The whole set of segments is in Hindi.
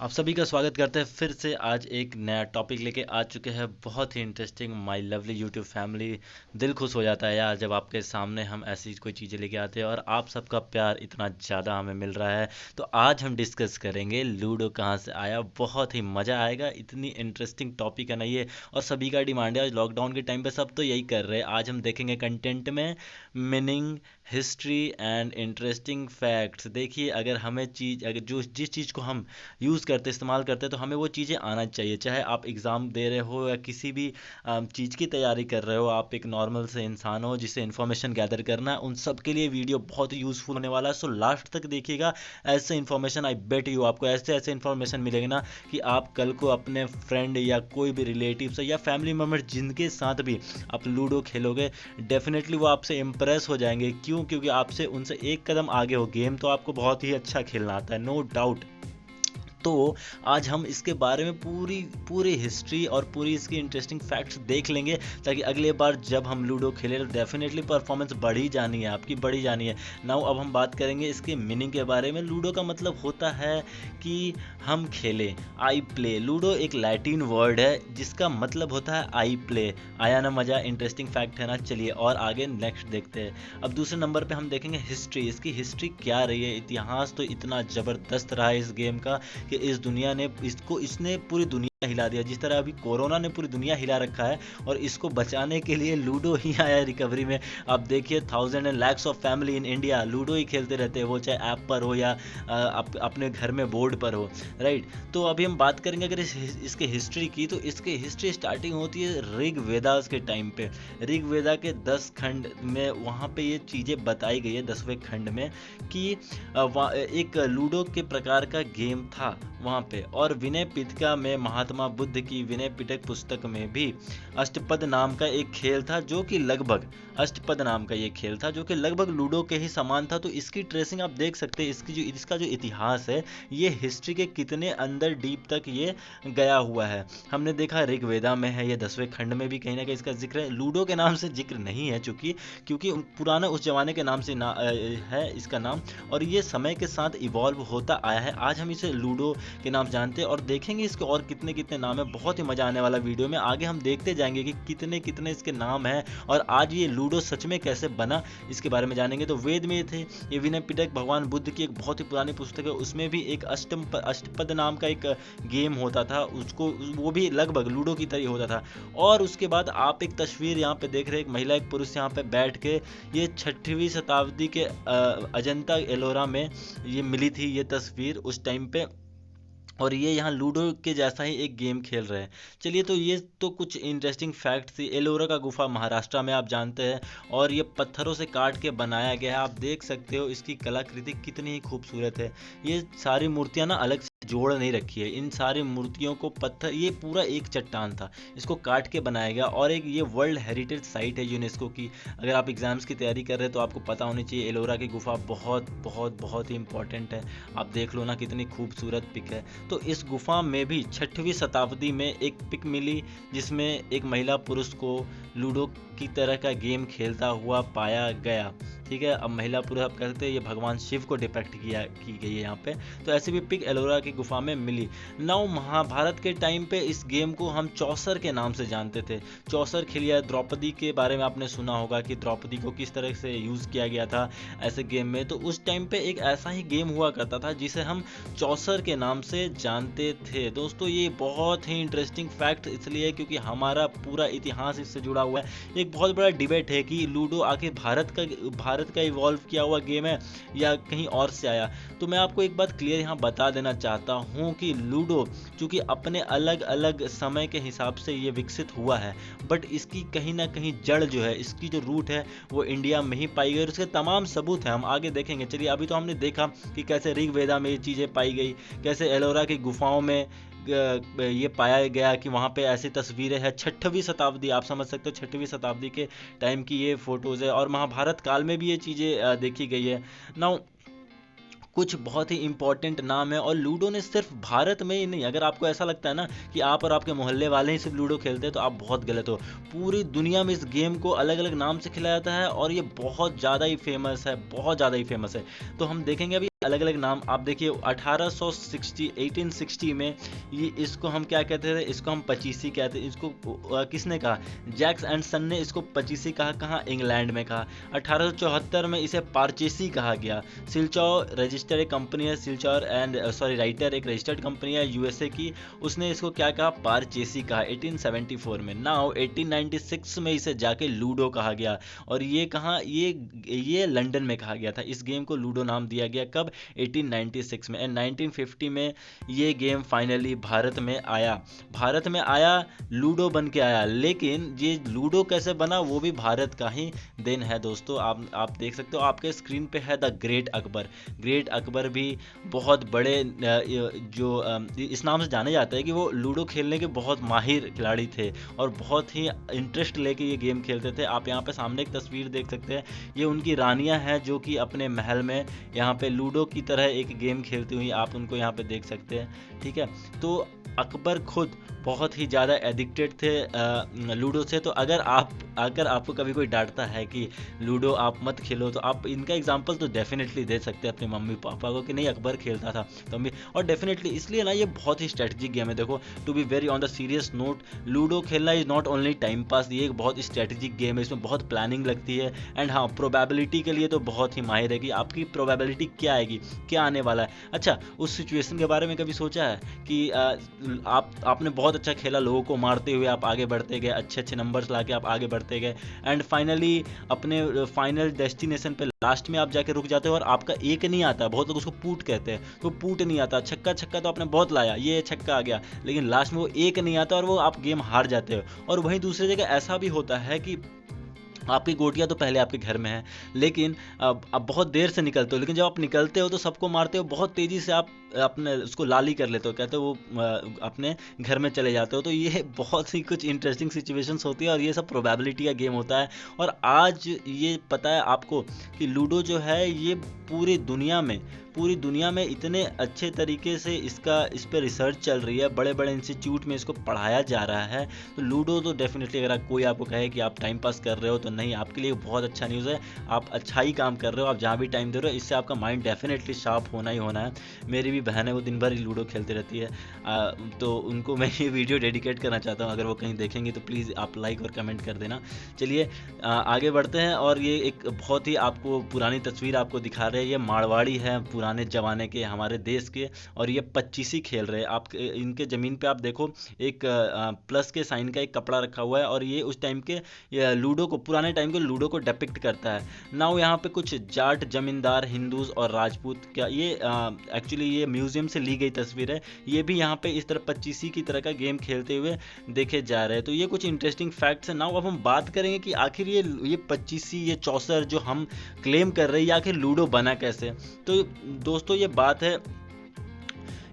आप सभी का स्वागत करते हैं फिर से। आज एक नया टॉपिक लेके आ चुके हैं, बहुत ही interesting. My lovely YouTube family, दिल खुश हो जाता है यार जब आपके सामने हम ऐसी कोई चीज़ें लेके आते हैं और आप सबका प्यार इतना ज़्यादा हमें मिल रहा है। तो आज हम डिस्कस करेंगे लूडो कहाँ से आया। बहुत ही मज़ा आएगा, इतनी इंटरेस्टिंग टॉपिक है ना ये, और सभी का डिमांड है। आज लॉकडाउन के टाइम पे सब तो यही कर रहे हैं। आज हम देखेंगे कंटेंट में meaning, history and interesting facts. देखिए, अगर हमें चीज़, अगर जो जिस चीज़ को हम यूज़ करते इस्तेमाल करते हैं तो हमें वो चीज़ें आना चाहिए। चाहे आप एग्ज़ाम दे रहे हो या किसी भी चीज़ की तैयारी कर रहे हो, आप एक नॉर्मल से इंसान हो जिसे इन्फॉर्मेशन गैदर करना है, उन सब के लिए वीडियो बहुत ही यूज़फुल होने वाला है। सो लास्ट तक देखिएगा। ऐसे इन्फॉर्मेशन, आई बेट यू, आपको ऐसे ऐसे इन्फॉर्मेशन मिलेगी ना कि आप कल को अपने फ्रेंड या कोई भी रिलेटिव से या फैमिली मेम्बर जिनके साथ भी आप लूडो खेलोगे, डेफिनेटली वो आपसे इम्प्रेस हो जाएंगे। क्यों? क्योंकि आपसे उनसे एक कदम आगे हो। गेम तो आपको बहुत ही अच्छा खेलना आता है, नो डाउट। तो आज हम इसके बारे में पूरी पूरी हिस्ट्री और पूरी इसकी इंटरेस्टिंग फैक्ट्स देख लेंगे, ताकि अगले बार जब हम लूडो खेलें तो डेफिनेटली परफॉर्मेंस बढ़ी जानी है, आपकी बढ़ी जानी है। नाउ अब हम बात करेंगे इसके मीनिंग के बारे में। लूडो का मतलब होता है कि हम खेलें, आई प्ले। लूडो एक लैटिन वर्ड है जिसका मतलब होता है आई प्ले। आया ना मज़ा? इंटरेस्टिंग फैक्ट है ना। चलिए और आगे नेक्स्ट देखते हैं। अब दूसरे नंबर पे हम देखेंगे हिस्ट्री। इसकी हिस्ट्री क्या रही है, इतिहास तो इतना ज़बरदस्त रहा है इस गेम का कि इस दुनिया ने इसने पूरी दुनिया हिला दिया। जिस तरह अभी कोरोना ने पूरी दुनिया हिला रखा है, और इसको बचाने के लिए लूडो ही आया है रिकवरी में। आप देखिए, thousand and lakhs of family in India ludo ही खेलते रहते हैं, वो चाहे ऐप पर हो या अपने घर में बोर्ड पर हो, राइट। तो अभी हम बात करेंगे अगर इसके हिस्ट्री की, तो इसकी हिस्ट्री स्टार्टिंग होती है ऋग वेदास के टाइम पे। ऋग वेदा के 10 खंड में वहाँ पे ये चीज़ें बताई गई है, 10वें खंड में, कि एक लूडो के प्रकार का गेम था वहाँ पे। और विनय पिटका में, महात्मा बुद्ध की विनय पिटक पुस्तक में भी अष्टपद नाम का एक खेल था, जो कि लगभग अष्टपद नाम का ये खेल था जो कि लगभग लूडो के ही समान था। तो इसकी ट्रेसिंग आप देख सकते हैं, इसका जो इतिहास है, ये हिस्ट्री के कितने अंदर डीप तक ये गया हुआ है। हमने देखा ऋग्वेदा में है, ये 10वें खंड में भी कहीं ना कहीं इसका जिक्र है। लूडो के नाम से जिक्र नहीं है, चूंकि क्योंकि पुराना उस जमाने के नाम से है इसका नाम, और ये समय के साथ इवॉल्व होता आया है। आज हम इसे लूडो के नाम जानते हैं और देखेंगे इसके और कितने कितने नाम है। बहुत ही मजा आने वाला वीडियो में। आगे हम देखते जाएंगे कि कितने कितने इसके नाम हैं, और आज ये लूडो सच में कैसे बना, इसके बारे में जानेंगे। तो वेद में थे ये विनय पिटक, भगवान बुद्ध की एक बहुत ही पुरानी पुस्तक है, उसमें भी एक अष्टपद नाम का एक गेम होता था, उसको वो भी लगभग लूडो की तरह होता था। और उसके बाद आप एक तस्वीर यहाँ पे देख रहे हैं, एक महिला एक पुरुष यहाँ पे बैठ के, ये 6वीं शताब्दी के अजंता एलोरा में ये मिली थी ये तस्वीर उस टाइम पे, और ये यहाँ लूडो के जैसा ही एक गेम खेल रहे हैं। चलिए, तो ये तो कुछ इंटरेस्टिंग फैक्ट थी। एलोरा का गुफा महाराष्ट्र में आप जानते हैं, और ये पत्थरों से काट के बनाया गया है। आप देख सकते हो इसकी कलाकृति कितनी ही खूबसूरत है। ये सारी मूर्तियाँ ना अलग से जोड़ नहीं रखी है, इन सारी मूर्तियों को पत्थर, ये पूरा एक चट्टान था, इसको काट के बनाया गया। और एक ये वर्ल्ड हेरिटेज साइट है यूनेस्को की। अगर आप एग्जाम्स की तैयारी कर रहे हैं तो आपको पता होनी चाहिए, एलोरा की गुफा बहुत बहुत बहुत ही इंपॉर्टेंट है। आप देख लो ना कितनी खूबसूरत पिक है। तो इस गुफा में भी 6वीं शताब्दी में एक पिक मिली, जिसमें एक महिला पुरुष को लूडो की तरह का गेम खेलता हुआ पाया गया। ठीक है, अब महिला पुरुष आप कहते हैं, ये भगवान शिव को डिपेक्ट की गई है यहाँ पे। तो ऐसे भी पिक एलोरा की गुफा में मिली। नाउ महाभारत के टाइम पे इस गेम को हम चौसर के नाम से जानते थे। चौसर खेलिया, द्रौपदी के बारे में आपने सुना होगा कि द्रौपदी को किस तरह से यूज़ किया गया था ऐसे गेम में। तो उस टाइम पे एक ऐसा ही गेम हुआ करता था जिसे हम चौसर के नाम से जानते थे। दोस्तों, ये बहुत ही इंटरेस्टिंग फैक्ट इसलिए क्योंकि हमारा पूरा इतिहास इससे जुड़ा हुआ है। एक बहुत बड़ा डिबेट है कि लूडो आखिर भारत का इवॉल्व किया हुआ गेम है या कहीं और से आया। तो मैं आपको एक बात क्लियर यहाँ बता देना चाहता हूँ कि लूडो चूंकि अपने अलग अलग समय के हिसाब से ये विकसित हुआ है, बट इसकी कहीं ना कहीं जड़ जो है, इसकी जो रूट है, वो इंडिया में ही पाई गई, और इसके तमाम सबूत हैं, हम आगे देखेंगे। चलिए, अभी तो हमने देखा कि कैसे ऋग्वेदा में ये चीज़ें पाई गई, कैसे एलोरा की गुफाओं में ये पाया गया कि वहाँ पे ऐसी तस्वीरें हैं। 6वीं शताब्दी, आप समझ सकते हो 6वीं शताब्दी के टाइम की ये फोटोज़ है, और महाभारत काल में भी ये चीज़ें देखी गई है। नाउ कुछ बहुत ही इंपॉर्टेंट नाम है, और लूडो ने सिर्फ भारत में ही नहीं, अगर आपको ऐसा लगता है ना कि आप और आपके मोहल्ले वाले ही सिर्फ लूडो खेलते हैं तो आप बहुत गलत हो। पूरी दुनिया में इस गेम को अलग अलग नाम से खिलाया जाता है, और ये बहुत ज़्यादा ही फेमस है, बहुत ज़्यादा ही फेमस है। तो हम देखेंगे अभी अलग अलग नाम आप देखिए। 1860 में ये इसको हम क्या कहते थे, इसको हम पचीसी कहते थे। इसको किसने कहा, जैक्स एंड सन ने इसको पचीसी कहा। कहाँ, इंग्लैंड में कहा। 1874 में इसे पारचेसी कहा गया। सिलचौर रजिस्टर्ड एक कंपनी है, सिलचौर एंड सॉरी राइटर एक रजिस्टर्ड कंपनी है यूएसए की, उसने इसको क्या कहा, पारचेसी कहा 1874 में। नाउ 1896 में इसे जाके लूडो कहा गया, और ये कहाँ, ये लंदन में कहा गया था। इस गेम को लूडो नाम दिया गया कब, 1896 में। एंड 1950 में ये गेम फाइनली भारत में आया। भारत में आया, लूडो बन के आया। लेकिन ये लूडो कैसे बना, वो भी भारत का ही देन है दोस्तों। आप देख सकते हो आपके स्क्रीन पे है the great Akbar. Great Akbar भी बहुत बड़े जो इस नाम से जाने जाते हैं कि वो लूडो खेलने के बहुत माहिर खिलाड़ी थे और बहुत ही इंटरेस्ट लेके ये गेम खेलते थे। आप यहाँ पे सामने एक तस्वीर देख सकते हैं, ये उनकी रानियां हैं जो कि अपने महल में यहाँ पे लूडो की तरह एक गेम खेलती हुई आप उनको यहाँ पे देख सकते हैं। ठीक है, तो अकबर खुद बहुत ही ज़्यादा एडिक्टेड थे लूडो से। तो अगर आपको कभी कोई डांटता है कि लूडो आप मत खेलो, तो आप इनका एग्जांपल तो डेफिनेटली दे सकते हैं अपने मम्मी पापा को कि नहीं अकबर खेलता था तो मम्मी। और डेफिनेटली इसलिए ना ये बहुत ही स्ट्रेटजिक गेम है। देखो, to be very on the serious note, ludo खेलना is not only time pass, ये एक बहुत स्ट्रेटजिक गेम है। इसमें बहुत प्लानिंग लगती है। एंड हाँ, प्रोबेबिलिटी के लिए तो बहुत ही माहिर है कि आपकी प्रोबेबिलिटी क्या आएगी, क्या आने वाला है। अच्छा, उस सिचुएशन के बारे में कभी सोचा है कि आपने बहुत अच्छा खेला, लोगों को मारते हुए आप आगे बढ़ते गए, अच्छे अच्छे नंबर्स लाके आप आगे बढ़ते गए, एंड फाइनली अपने फाइनल डेस्टिनेशन पे लास्ट में आप जाके रुक जाते हो और आपका एक नहीं आता। बहुत लोग उसको पूट कहते हैं, तो पूट नहीं आता। छक्का तो आपने बहुत लाया, ये छक्का आ गया, लेकिन लास्ट में वो एक नहीं आता और वो आप गेम हार जाते हो। और वहीं दूसरी जगह ऐसा भी होता है कि आपकी गोटियां तो पहले आपके घर में है, लेकिन अब बहुत देर से निकलते हो, लेकिन जब आप निकलते हो तो सबको मारते हो, बहुत तेज़ी से आप अपने उसको लाली कर लेते हो, कहते हो वो अपने घर में चले जाते हो। तो ये बहुत ही कुछ इंटरेस्टिंग सिचुएशंस होती है और ये सब प्रोबेबिलिटी का गेम होता है। और आज ये पता है आपको कि लूडो जो है ये पूरी दुनिया में इतने अच्छे तरीके से इस पर रिसर्च चल रही है, बड़े बड़े इंस्टीट्यूट में इसको पढ़ाया जा रहा है। तो लूडो तो डेफिनेटली, अगर कोई आपको कहे कि आप टाइम पास कर रहे हो तो नहीं, आपके लिए बहुत अच्छा न्यूज़ है। आप अच्छा ही काम कर रहे हो, आप जहाँ भी टाइम दे रहे हो, इससे आपका माइंड डेफिनेटली शार्प होना ही होना है। मेरी भी बहन है, वो दिन भर ही लूडो खेलती रहती है, तो उनको मैं ये वीडियो डेडिकेट करना चाहता हूँ। अगर वो कहीं देखेंगे तो प्लीज़ आप लाइक और कमेंट कर देना। चलिए आगे बढ़ते हैं। और ये एक बहुत ही आपको पुरानी तस्वीर आपको दिखा रहे हैं। ये मारवाड़ी है पुराने ज़माने के हमारे देश के, और ये पच्चीसी खेल रहे हैं। आप इनके ज़मीन पे आप देखो एक प्लस के साइन का एक कपड़ा रखा हुआ है, और ये उस टाइम के लूडो को, पुराने टाइम के लूडो को डिपिक्ट करता है। नाउ यहाँ पे कुछ जाट जमींदार, हिंदूज और राजपूत, क्या ये एक्चुअली ये म्यूजियम से ली गई तस्वीर है। ये भी यहाँ पे इस तरह पच्चीसी की तरह का गेम खेलते हुए देखे जा रहे हैं। तो ये कुछ इंटरेस्टिंग फैक्ट्स हैं। नाउ अब हम बात करेंगे कि आखिर ये पच्चीसी, ये चौसर जो हम क्लेम कर रहे हैं, ये आखिर लूडो बना कैसे। तो दोस्तों ये बात है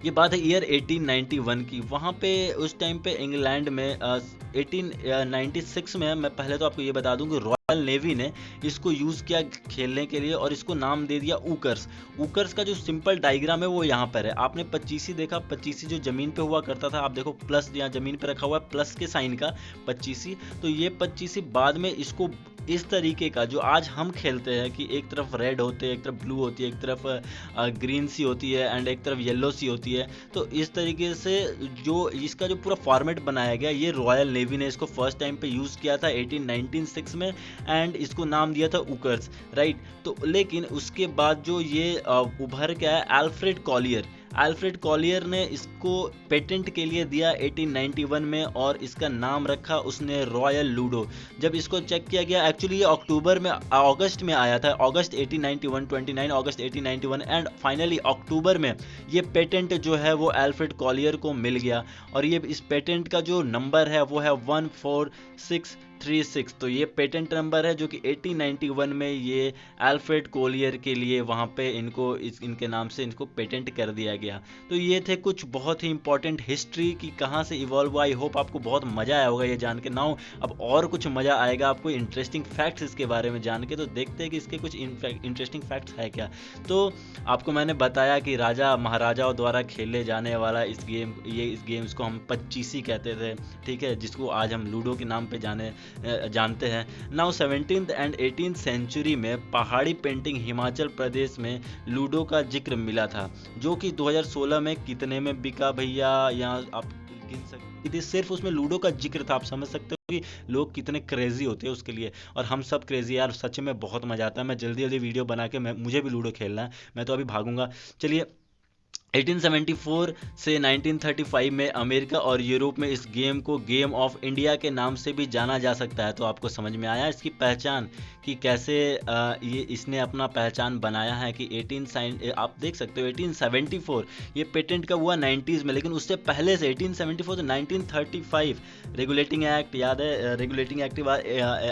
ईयर 1891 की। वहाँ पे उस टाइम पे इंग्लैंड में 1896 में, मैं पहले तो आपको ये बता दूं कि रॉयल नेवी ने इसको यूज़ किया खेलने के लिए और इसको नाम दे दिया ऊकर्स। ऊकर्स का जो सिंपल डायग्राम है वो यहाँ पर है। आपने पच्चीसी देखा, पच्चीसी जो ज़मीन पे हुआ करता था, आप देखो प्लस यहाँ ज़मीन पे रखा हुआ है, प्लस के साइन का पच्चीसी। तो ये पच्चीसी बाद में इसको इस तरीके का जो आज हम खेलते हैं कि एक तरफ रेड होते हैं, एक तरफ ब्लू होती है, एक तरफ ग्रीन सी होती है एंड एक तरफ येलो सी होती है। तो इस तरीके से जो इसका जो पूरा फॉर्मेट बनाया गया, ये रॉयल नेवी ने इसको फर्स्ट टाइम पे यूज़ किया था 1896 में, एंड इसको नाम दिया था ऊकर्स, राइट। तो लेकिन उसके बाद जो ये उभर के आया अल्फ्रेड कॉलियर ने इसको पेटेंट के लिए दिया 1891 में, और इसका नाम रखा उसने रॉयल लूडो। जब इसको चेक किया गया, एक्चुअली ये अगस्त में आया था, अगस्त 1891, 29 अगस्त 1891, एंड फाइनली अक्टूबर में ये पेटेंट जो है वो अल्फ्रेड कॉलियर को मिल गया। और ये इस पेटेंट का जो नंबर है वो है 14636। तो ये पेटेंट नंबर है जो कि 1891 में ये अल्फ्रेड कॉलियर के लिए वहाँ पे इनके नाम से इनको पेटेंट कर दिया गया। तो ये थे कुछ बहुत ही इंपॉर्टेंट हिस्ट्री की कहाँ से इवॉल्व हुआ। आई होप आपको बहुत मज़ा आया होगा ये जान के। नाउ अब और कुछ मज़ा आएगा आपको इंटरेस्टिंग फैक्ट्स इसके बारे में जान के। तो देखते हैं कि इसके कुछ इंटरेस्टिंग फैक्ट्स है क्या। तो आपको मैंने बताया कि राजा महाराजाओं द्वारा खेले जाने वाला इस गेम्स को हम पच्चीसी कहते थे, ठीक है, जिसको आज हम लूडो के नाम पे जानते हैं। Now 17th and 18th century में पहाड़ी पेंटिंग हिमाचल प्रदेश में लूडो का जिक्र मिला था, जो कि 2016 में कितने में बिका भैया, यहाँ आप गिन सकते, सिर्फ उसमें लूडो का जिक्र था। आप समझ सकते हो कि लोग कितने क्रेजी होते हैं उसके लिए। और हम सब क्रेजी यार, सच में बहुत मजा आता है। मैं जल्दी जल्दी वीडियो बना के मुझे भी लूडो खेलना है। मैं तो अभी भागूंगा। चलिए, 1874 से 1935 में अमेरिका और यूरोप में इस गेम को गेम ऑफ इंडिया के नाम से भी जाना जा सकता है। तो आपको समझ में आया इसकी पहचान कि कैसे ये इसने अपना पहचान बनाया है कि आप देख सकते हो 1874 ये पेटेंट का हुआ 90s में, लेकिन उससे पहले से 1874 से 1935 रेगुलेटिंग एक्ट याद है। रेगुलेटिंग एक्ट के बाद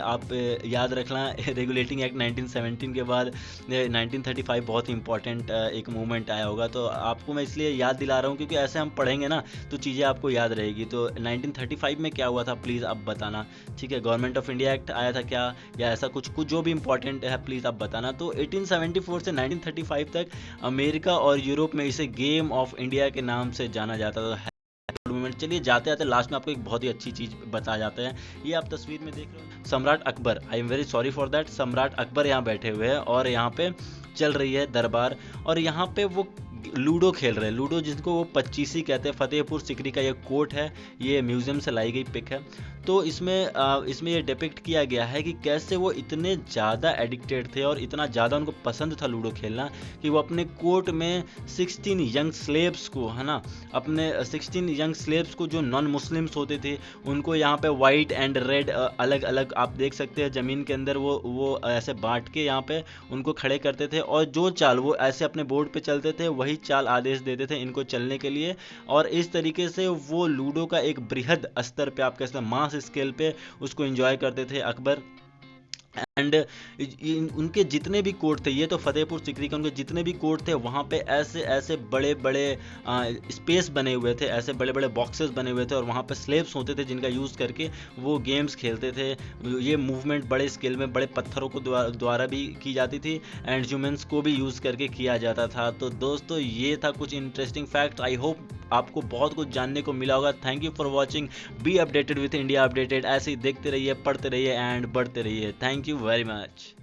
आप याद रखना, रेगुलेटिंग एक्ट 1917 के बाद 1935 बहुत ही इंपॉर्टेंट एक मूवमेंट आया होगा। तो आपको मैं इसलिए याद दिला रहा हूँ क्योंकि ऐसे हम पढ़ेंगे ना तो चीज़ें आपको याद रहेगी। तो 1935 में क्या हुआ था प्लीज़ आप बताना, ठीक है। गवर्नमेंट ऑफ इंडिया एक्ट आया था क्या, या ऐसा कुछ जो भी इंपॉर्टेंट है प्लीज़ आप बताना। तो 1874 से 1935 तक अमेरिका और यूरोप में इसे गेम ऑफ इंडिया के नाम से जाना जाता था। चलिए जाते जाते लास्ट में आपको एक बहुत ही अच्छी चीज़ बता जाते हैं। ये आप तस्वीर में देख रहे हो सम्राट Akbar, I am very sorry for that, सम्राट अकबर यहाँ बैठे हुए हैं और यहाँ पे चल रही है दरबार, और यहाँ पे वो लूडो खेल रहे हैं। लूडो जिसको वो पच्चीसी कहते हैं। फतेहपुर सिकरी का ये कोर्ट है, ये म्यूजियम से लाई गई पिक है। तो इसमें ये डिपिक्ट किया गया है कि कैसे वो इतने ज़्यादा एडिक्टेड थे और इतना ज़्यादा उनको पसंद था लूडो खेलना कि वो अपने कोर्ट में 16 यंग स्लेव्स को, है ना, अपने 16 यंग स्लेव्स को जो नॉन मुस्लिम्स होते थे उनको यहाँ पे वाइट एंड रेड अलग अलग आप देख सकते हैं ज़मीन के अंदर वो ऐसे बांट के यहाँ पे उनको खड़े करते थे, और जो चाल वो ऐसे अपने बोर्ड पे चलते थे वही चाल आदेश देते थे इनको चलने के लिए। और इस तरीके से वो लूडो का एक बृहद स्तर पे, आप कह सकते हैं मास स्केल पे, उसको एंजॉय करते थे अकबर। एंड उनके जितने भी कोर्ट थे, ये तो फतेहपुर सिकरी के उनके जितने भी कोर्ट थे वहाँ पे ऐसे ऐसे बड़े बड़े स्पेस बने हुए थे, ऐसे बड़े बड़े बॉक्सेस बने हुए थे, और वहाँ पे स्लेब्स होते थे जिनका यूज़ करके वो गेम्स खेलते थे। ये मूवमेंट बड़े स्केल में बड़े पत्थरों को द्वारा भी की जाती थी एंड ह्यूमंस को भी यूज़ करके किया जाता था। तो दोस्तों ये था कुछ इंटरेस्टिंग फैक्ट। आई होप आपको बहुत कुछ जानने को मिला होगा। Thank you for watching, be updated with India updated. ऐसे ही देखते रहिए, पढ़ते रहिए एंड बढ़ते रहिए। Thank you very much.